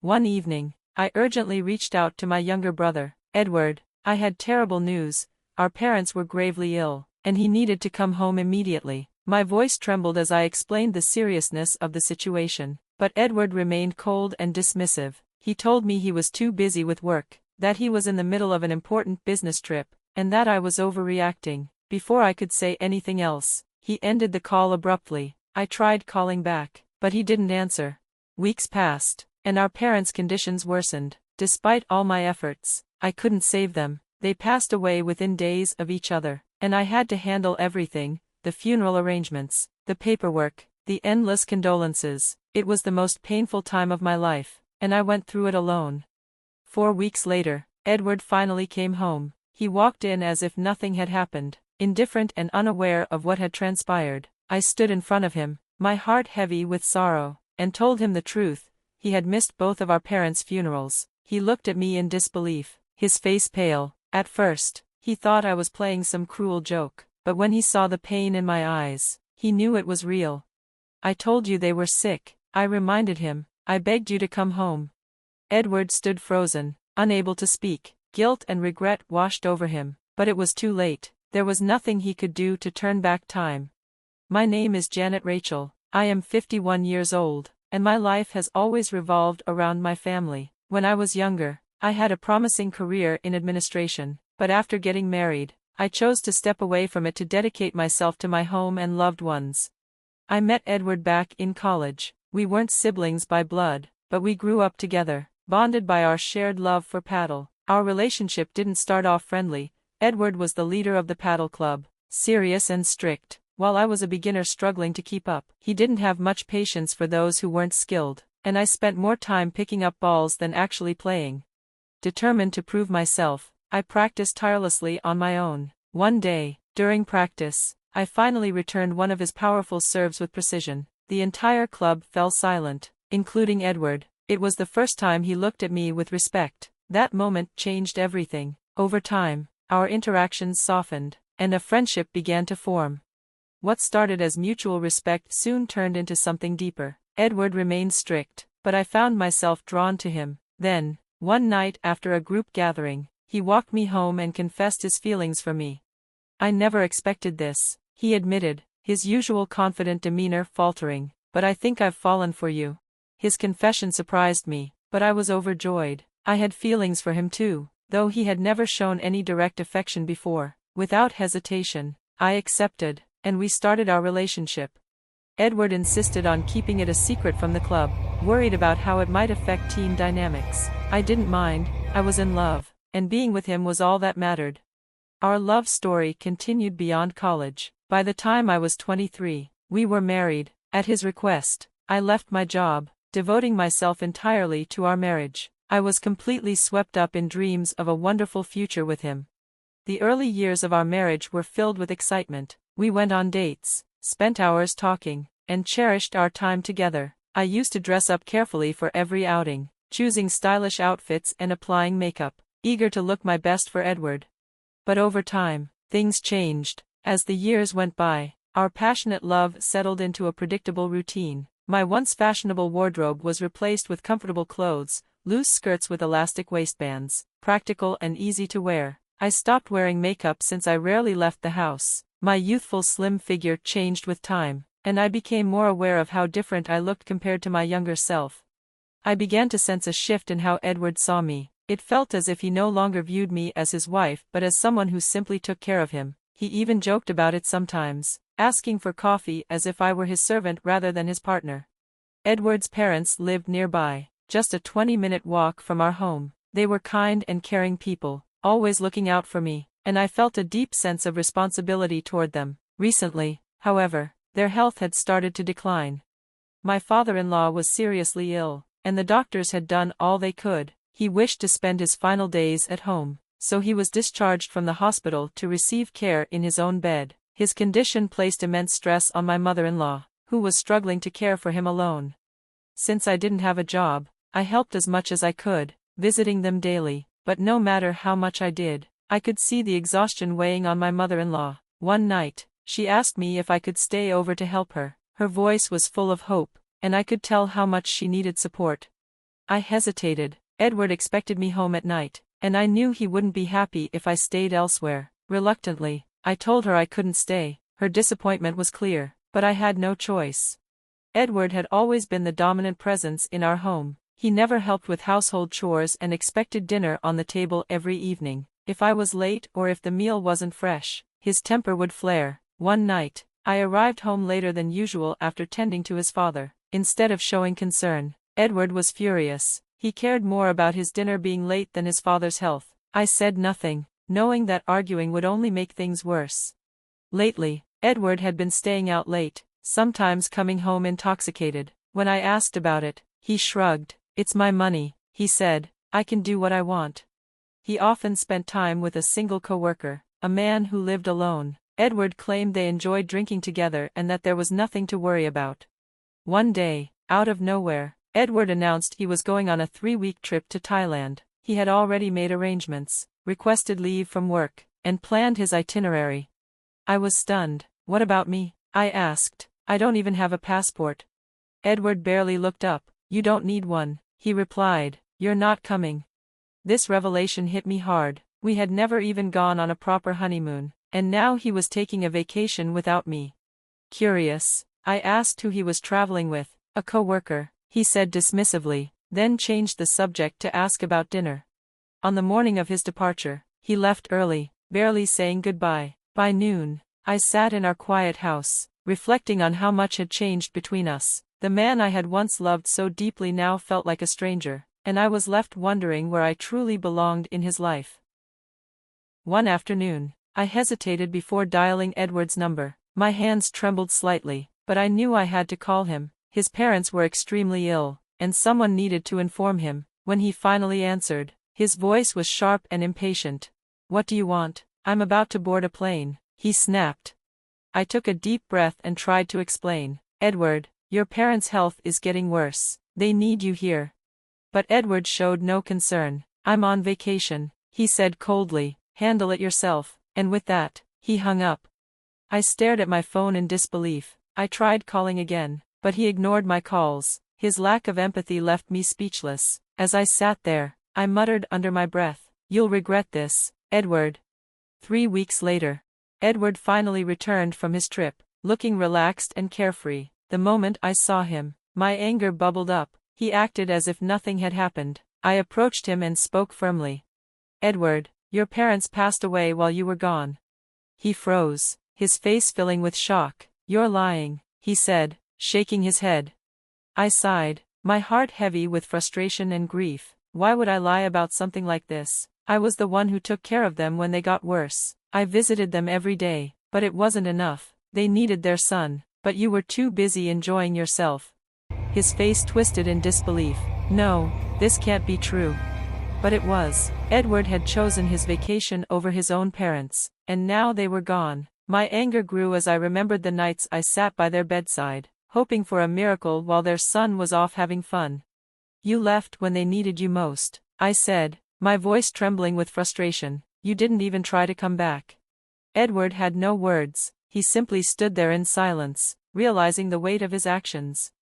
One evening, I urgently reached out to my younger brother, Edward. I had terrible news. Our parents were gravely ill, and he needed to come home immediately. My voice trembled as I explained the seriousness of the situation, but Edward remained cold and dismissive. He told me he was too busy with work, that he was in the middle of an important business trip, and that I was overreacting. Before I could say anything else, he ended the call abruptly. I tried calling back, but he didn't answer. Weeks passed, and our parents' conditions worsened. Despite all my efforts, I couldn't save them. They passed away within days of each other, and I had to handle everything: the funeral arrangements, the paperwork, the endless condolences. It was the most painful time of my life, and I went through it alone. 4 weeks later, Edward finally came home. He walked in as if nothing had happened, indifferent and unaware of what had transpired. I stood in front of him, my heart heavy with sorrow, and told him the truth. He had missed both of our parents' funerals. He looked at me in disbelief, his face pale. At first, he thought I was playing some cruel joke, but when he saw the pain in my eyes, he knew it was real. I told you they were sick, I reminded him. I begged you to come home. Edward stood frozen, unable to speak. Guilt and regret washed over him, but it was too late. There was nothing he could do to turn back time. My name is Janet Rachel. I am 51 years old, and my life has always revolved around my family. When I was younger, I had a promising career in administration, but after getting married, I chose to step away from it to dedicate myself to my home and loved ones. I met Edward back in college. We weren't siblings by blood, but we grew up together, bonded by our shared love for paddle. Our relationship didn't start off friendly. Edward was the leader of the paddle club, serious and strict, while I was a beginner struggling to keep up. He didn't have much patience for those who weren't skilled, and I spent more time picking up balls than actually playing. Determined to prove myself, I practiced tirelessly on my own. One day, during practice, I finally returned one of his powerful serves with precision. The entire club fell silent, including Edward. It was the first time he looked at me with respect. That moment changed everything. Over time, our interactions softened, and a friendship began to form. What started as mutual respect soon turned into something deeper. Edward remained strict, but I found myself drawn to him. Then, one night after a group gathering, he walked me home and confessed his feelings for me. I never expected this, he admitted, his usual confident demeanor faltering. But I think I've fallen for you. His confession surprised me, but I was overjoyed. I had feelings for him too, though he had never shown any direct affection before. Without hesitation, I accepted, and we started our relationship. Edward insisted on keeping it a secret from the club, worried about how it might affect team dynamics. I didn't mind. I was in love, and being with him was all that mattered. Our love story continued beyond college. By the time I was 23, we were married. At his request, I left my job, devoting myself entirely to our marriage. I was completely swept up in dreams of a wonderful future with him. The early years of our marriage were filled with excitement. We went on dates, spent hours talking, and cherished our time together. I used to dress up carefully for every outing, choosing stylish outfits and applying makeup, eager to look my best for Edward. But over time, things changed. As the years went by, our passionate love settled into a predictable routine. My once fashionable wardrobe was replaced with comfortable clothes, loose skirts with elastic waistbands, practical and easy to wear. I stopped wearing makeup since I rarely left the house. My youthful slim figure changed with time, and I became more aware of how different I looked compared to my younger self. I began to sense a shift in how Edward saw me. It felt as if he no longer viewed me as his wife but as someone who simply took care of him. He even joked about it sometimes, asking for coffee as if I were his servant rather than his partner. Edward's parents lived nearby, just a 20-minute walk from our home. They were kind and caring people, always looking out for me, and I felt a deep sense of responsibility toward them. Recently, however, their health had started to decline. My father-in-law was seriously ill, and the doctors had done all they could. He wished to spend his final days at home, so he was discharged from the hospital to receive care in his own bed. His condition placed immense stress on my mother-in-law, who was struggling to care for him alone. Since I didn't have a job, I helped as much as I could, visiting them daily, but no matter how much I did, I could see the exhaustion weighing on my mother-in-law. One night, she asked me if I could stay over to help her. Her voice was full of hope, and I could tell how much she needed support. I hesitated. Edward expected me home at night, and I knew he wouldn't be happy if I stayed elsewhere. Reluctantly, I told her I couldn't stay. Her disappointment was clear, but I had no choice. Edward had always been the dominant presence in our home. He never helped with household chores and expected dinner on the table every evening. If I was late or if the meal wasn't fresh, his temper would flare. One night, I arrived home later than usual after tending to his father. Instead of showing concern, Edward was furious. He cared more about his dinner being late than his father's health. I said nothing, knowing that arguing would only make things worse. Lately, Edward had been staying out late, sometimes coming home intoxicated. When I asked about it, he shrugged. "It's my money," he said. "I can do what I want." He often spent time with a single coworker, a man who lived alone. Edward claimed they enjoyed drinking together and that there was nothing to worry about. One day, out of nowhere, Edward announced he was going on a 3-week trip to Thailand. He had already made arrangements, requested leave from work, and planned his itinerary. I was stunned. "What about me?" I asked. "I don't even have a passport." Edward barely looked up. "You don't need one," he replied. "You're not coming." This revelation hit me hard. We had never even gone on a proper honeymoon, and now he was taking a vacation without me. Curious, I asked who he was traveling with. "A coworker," he said dismissively, then changed the subject to ask about dinner. On the morning of his departure, he left early, barely saying goodbye. By noon, I sat in our quiet house, reflecting on how much had changed between us. The man I had once loved so deeply now felt like a stranger, and I was left wondering where I truly belonged in his life. One afternoon, I hesitated before dialing Edward's number. My hands trembled slightly, but I knew I had to call him. His parents were extremely ill, and someone needed to inform him. When he finally answered, his voice was sharp and impatient. "What do you want?" "I'm about to board a plane," he snapped. I took a deep breath and tried to explain. "Edward, your parents' health is getting worse. They need you here." But Edward showed no concern. "I'm on vacation," he said coldly. "Handle it yourself." And with that, he hung up. I stared at my phone in disbelief. I tried calling again, but he ignored my calls. His lack of empathy left me speechless. As I sat there, I muttered under my breath, "You'll regret this, Edward." 3 weeks later, Edward finally returned from his trip, looking relaxed and carefree. The moment I saw him, my anger bubbled up. He acted as if nothing had happened. I approached him and spoke firmly. "Edward, your parents passed away while you were gone." He froze, his face filling with shock. "You're lying," he said, shaking his head. I sighed, my heart heavy with frustration and grief. Why would I lie about something like this? I was the one who took care of them when they got worse. I visited them every day, but it wasn't enough. They needed their son, but you were too busy enjoying yourself. His face twisted in disbelief. No, this can't be true. But it was. Edward had chosen his vacation over his own parents, and now they were gone. My anger grew as I remembered the nights I sat by their bedside, hoping for a miracle while their son was off having fun. "You left when they needed you most," I said, my voice trembling with frustration. "You didn't even try to come back." Edward had no words. He simply stood there in silence, realizing the weight of his actions.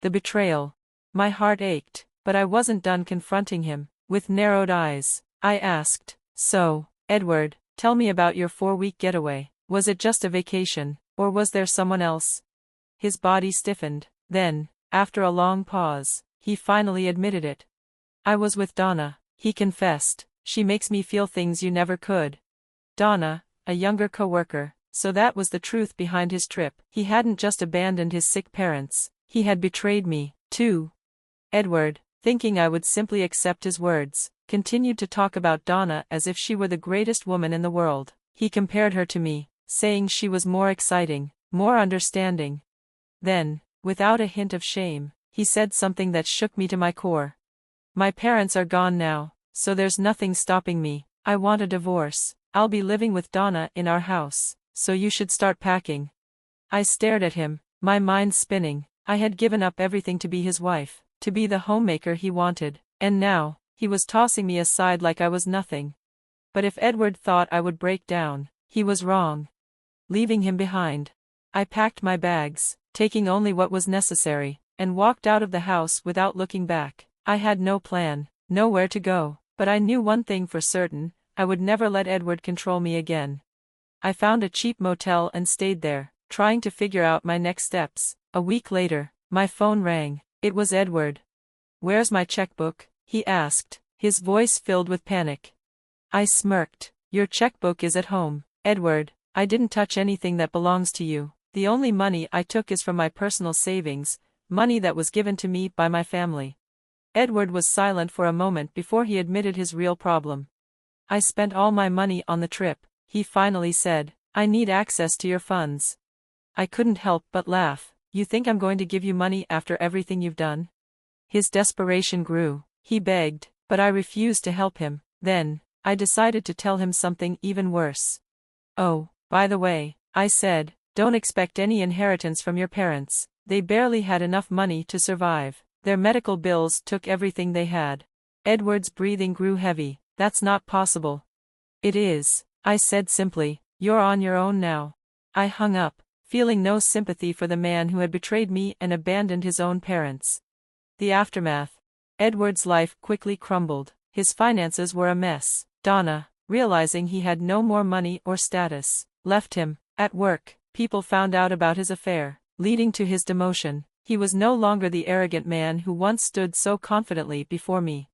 The betrayal. My heart ached, but I wasn't done confronting him. With narrowed eyes, I asked, "So, Edward, tell me about your 4-week getaway. Was it just a vacation, or was there someone else?" His body stiffened. Then, after a long pause, he finally admitted it. "I was with Donna," he confessed. "She makes me feel things you never could." Donna, a younger coworker. So that was the truth behind his trip. He hadn't just abandoned his sick parents, he had betrayed me, too. Edward, thinking I would simply accept his words, continued to talk about Donna as if she were the greatest woman in the world. He compared her to me, saying she was more exciting, more understanding. Then, without a hint of shame, he said something that shook me to my core. "My parents are gone now, so there's nothing stopping me. I want a divorce. I'll be living with Donna in our house, so you should start packing." I stared at him, my mind spinning. I had given up everything to be his wife, to be the homemaker he wanted, and now, he was tossing me aside like I was nothing. But if Edward thought I would break down, he was wrong. Leaving him behind, I packed my bags, taking only what was necessary, and walked out of the house without looking back. I had no plan, nowhere to go, but I knew one thing for certain: I would never let Edward control me again. I found a cheap motel and stayed there, trying to figure out my next steps. A week later, my phone rang. It was Edward. "Where's my checkbook?" he asked, his voice filled with panic. I smirked. "Your checkbook is at home, Edward. I didn't touch anything that belongs to you. The only money I took is from my personal savings, money that was given to me by my family." Edward was silent for a moment before he admitted his real problem. "I spent all my money on the trip," he finally said. "I need access to your funds." I couldn't help but laugh. "You think I'm going to give you money after everything you've done?" His desperation grew. He begged, but I refused to help him. Then, I decided to tell him something even worse. "Oh, by the way," I said, "don't expect any inheritance from your parents. They barely had enough money to survive. Their medical bills took everything they had." Edward's breathing grew heavy. "That's not possible." "It is," I said simply. "You're on your own now." I hung up, feeling no sympathy for the man who had betrayed me and abandoned his own parents. The aftermath. Edward's life quickly crumbled. His finances were a mess. Donna, realizing he had no more money or status, left him. At work, people found out about his affair, leading to his demotion. He was no longer the arrogant man who once stood so confidently before me.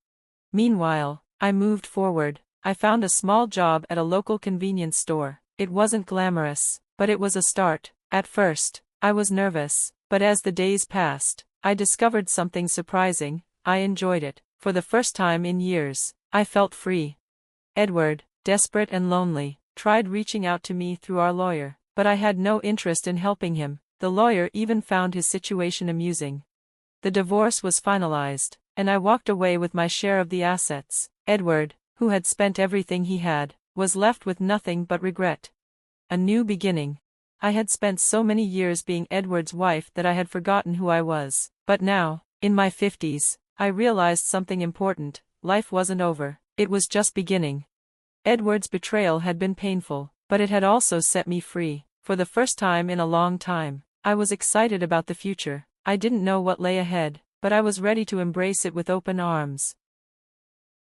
Meanwhile, I moved forward. I found a small job at a local convenience store. It wasn't glamorous, but it was a start. At first, I was nervous, but as the days passed, I discovered something surprising. I enjoyed it. For the first time in years, I felt free. Edward, desperate and lonely, tried reaching out to me through our lawyer, but I had no interest in helping him. The lawyer even found his situation amusing. The divorce was finalized, and I walked away with my share of the assets. Edward, who had spent everything he had, was left with nothing but regret. A new beginning. I had spent so many years being Edward's wife that I had forgotten who I was. But now, in my 50s, I realized something important: life wasn't over, it was just beginning. Edward's betrayal had been painful, but it had also set me free. For the first time in a long time, I was excited about the future. I didn't know what lay ahead, but I was ready to embrace it with open arms.